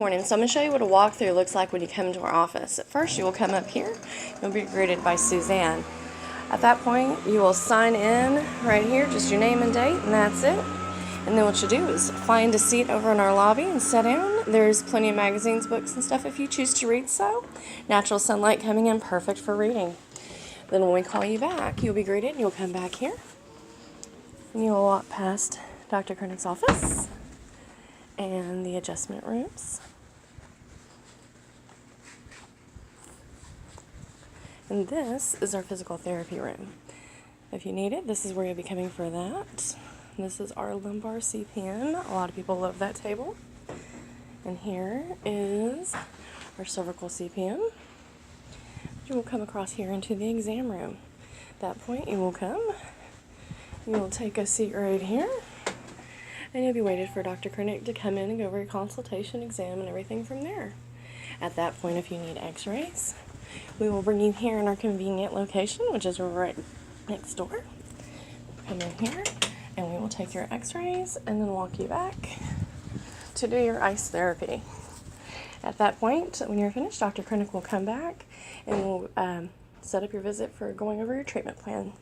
Morning. So I'm going to show you what a walkthrough looks like when you come into our office. At first, you will come up here. You'll be greeted by Suzanne. At that point, you will sign in right here, just your name and date, and that's it. And then what you do is find a seat over in our lobby and sit down. There's plenty of magazines, books, and stuff if you choose to read so. Natural sunlight coming in, perfect for reading. Then when we call you back, you'll be greeted. You'll come back here. And you'll walk past Dr. Krenek's office and the adjustment rooms. And this is our physical therapy room. If you need it, this is where you'll be coming for that. This is our lumbar CPN. A lot of people love that table. And here is our cervical CPN. You will come across here into the exam room. At that point, you will come. You will take a seat right here. And you'll be waited for Dr. Krenek to come in and go over your consultation, exam, and everything from there. At that point, if you need x-rays, we will bring you here in our convenient location, which is right next door. Come in here, and we will take your x-rays and then walk you back to do your ice therapy. At that point, when you're finished, Dr. Krenek will come back and we'll set up your visit for going over your treatment plan.